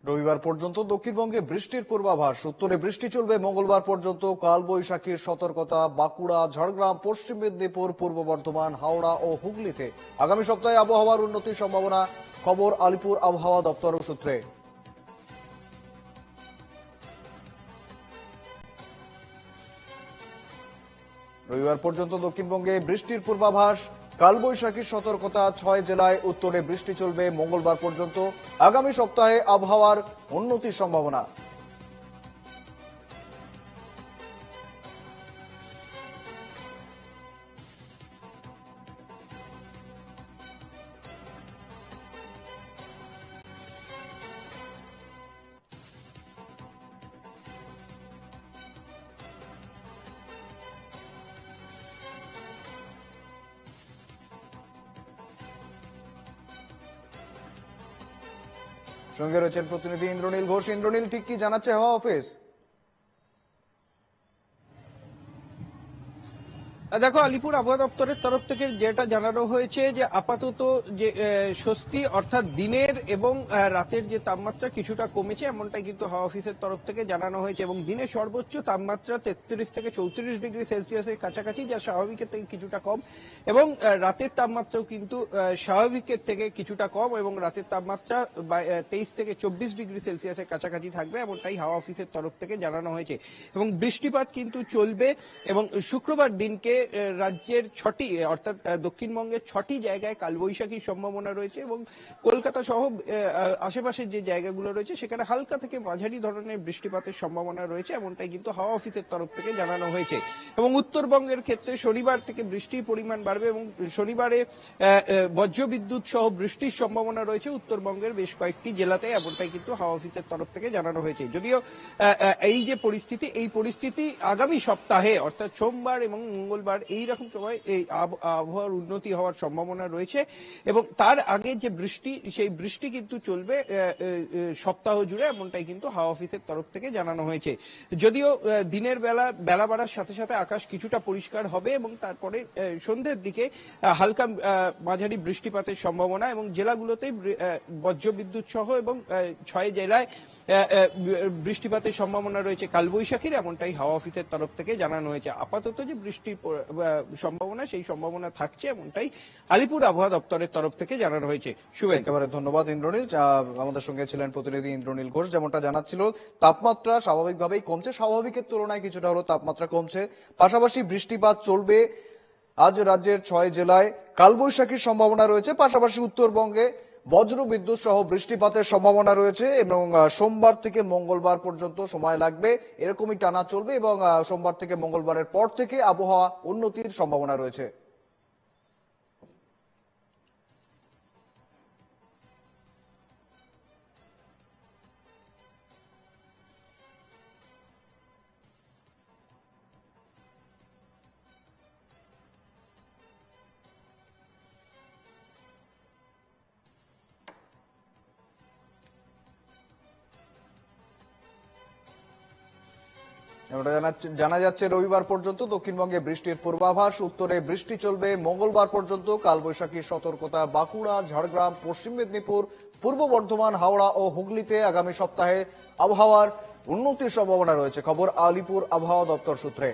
রবিবার পর্যন্ত দক্ষিণবঙ্গে বৃষ্টির পূর্বাভাস। উত্তরে বৃষ্টি চলবে মঙ্গলবার পর্যন্ত। কালবৈশাখীর সতর্কতা বাঁকুড়া, ঝাড়গ্রাম, পশ্চিম মেদিনীপুর, পূর্ব বর্ধমান, হাওড়া ও হুগলিতে। আগামী সপ্তাহে আবহাওয়ার উন্নতির সম্ভাবনা, খবর আলিপুর আবহাওয়া দপ্তর সূত্রে। রবিবার পর্যন্ত দক্ষিণবঙ্গে বৃষ্টির পূর্বাভাস। কালবৈশাখীর সতর্কতা 6 জেলায়। উত্তরে বৃষ্টি চলবে মঙ্গলবার পর্যন্ত। আগামী সপ্তাহে আবহাওয়ার উন্নতির সম্ভাবনা। সঙ্গে রয়েছেন প্রতিনিধি ইন্দ্রনীল ঘোষ। ইন্দ্রনীল, ঠিক কি জানাচ্ছে হাওয়া অফিস? দেখো, আলিপুর আবহাওয়া দপ্তরের তরফ থেকে যেটা জানানো হয়েছে যে আপাতত যে স্বস্তি, অর্থাৎ দিনের এবং রাতের যে তাপমাত্রা কিছুটা কমেছে, এমনটাই কিন্তু হাওয়া অফিসের তরফ থেকে জানানো হয়েছে। এবং দিনের সর্বোচ্চ তাপমাত্রা 33 থেকে 34 ডিগ্রি সেলসিয়াসের কাছাকাছি, যা স্বাভাবিকের থেকে কিছুটা কম। এবং রাতের তাপমাত্রাও কিন্তু স্বাভাবিকের থেকে কিছুটা কম, এবং রাতের তাপমাত্রা 23 থেকে 24 ডিগ্রি সেলসিয়াসের কাছাকাছি থাকবে, এমনটাই হাওয়া অফিসের তরফ থেকে জানানো হয়েছে। এবং বৃষ্টিপাত কিন্তু চলবে। এবং শুক্রবার দিনকে রাজ্যের 6টি, অর্থাৎ দক্ষিণবঙ্গের 6টি জায়গায় কালবৈশাখীর সম্ভাবনা রয়েছে। এবং কলকাতা সহ আশেপাশের যে জায়গাগুলো রয়েছে সেখানে হালকা থেকে মাঝারি ধরনের বৃষ্টিপাতের সম্ভাবনা রয়েছে, এমনটাই কিন্তু হাওয়া অফিসের তরফ থেকে জানানো হয়েছে। এবং উত্তরবঙ্গের ক্ষেত্রে শনিবার থেকে বৃষ্টির পরিমাণ বাড়বে, এবং শনিবারে বজ্রবিদ্যুৎ সহ বৃষ্টির সম্ভাবনা রয়েছে উত্তরবঙ্গের বেশ কয়েকটি জেলাতে, এমনটাই কিন্তু হাওয়া অফিসের তরফ থেকে জানানো হয়েছে। যদিও এই যে পরিস্থিতি আগামী সপ্তাহে, অর্থাৎ সোমবার এবং মঙ্গলবার এইরকম সময় এই আবহাওয়ার উন্নতি হওয়ার সম্ভাবনা রয়েছে। এবং তার আগে যে বৃষ্টি, সেই বৃষ্টি কিন্তু চলবে সপ্তাহ জুড়ে, এমনটাই কিন্তু হাওয়া অফিসের তরফ থেকে জানানো হয়েছে। যদিও দিনের বেলা বাড়ার সাথে সাথে আকাশ কিছুটা পরিষ্কার হবে, এবং তারপরে সন্ধ্যের দিকে হালকা মাঝারি বৃষ্টিপাতের সম্ভাবনা, এবং জেলাগুলোতে বজ্রবিদ্যুৎ সহ এবং 6 জেলায় বৃষ্টিপাতের সম্ভাবনা রয়েছে কালবৈশাখীর, এমনটাই হাওয়া অফিসের তরফ থেকে জানানো হয়েছে। আপাতত যে বৃষ্টির সম্ভাবনা, সেই সম্ভাবনা থাকছে, এমনটাই আলিপুর আবহাওয়া দপ্তরের তরফ থেকে জানানো হয়েছে। শুভেন্দু, একেবারে ধন্যবাদ ইন্দ্রনীল। আমাদের সঙ্গে ছিলেন প্রতিনিধি ইন্দ্রনীল ঘোষ। যেমনটা জানাচ্ছিল, তাপমাত্রা স্বাভাবিকভাবেই কমছে, স্বাভাবিকের তুলনায় কিছুটা হলো তাপমাত্রা কমছে। পাশাপাশি বৃষ্টিপাত চলবে। আজ রাজ্যের 6 জেলায় কালবৈশাখীর সম্ভাবনা রয়েছে। পাশাপাশি উত্তরবঙ্গে বজ্রবিদ্যুৎ সহ বৃষ্টিপাতের সম্ভাবনা রয়েছে, এবং সোমবার থেকে মঙ্গলবার পর্যন্ত সময় লাগবে। এরকমই টানা চলবে, এবং সোমবার থেকে মঙ্গলবারের পর থেকে আবহাওয়া উন্নতির সম্ভাবনা রয়েছে। জানা যাচ্ছে রবিবার পর্যন্ত দক্ষিণবঙ্গে বৃষ্টির পূর্বাভাস। উত্তরে বৃষ্টি চলবে মঙ্গলবার পর্যন্ত। কালবৈশাখীর সতর্কতা বাঁকুড়া, ঝাড়গ্রাম, পশ্চিম মেদিনীপুর, পূর্ব বর্ধমান, হাওড়া ও হুগলিতে। আগামী সপ্তাহে আবহাওয়ার উন্নতির সম্ভাবনা রয়েছে, খবর আলিপুর আবহাওয়া দপ্তর সূত্রে।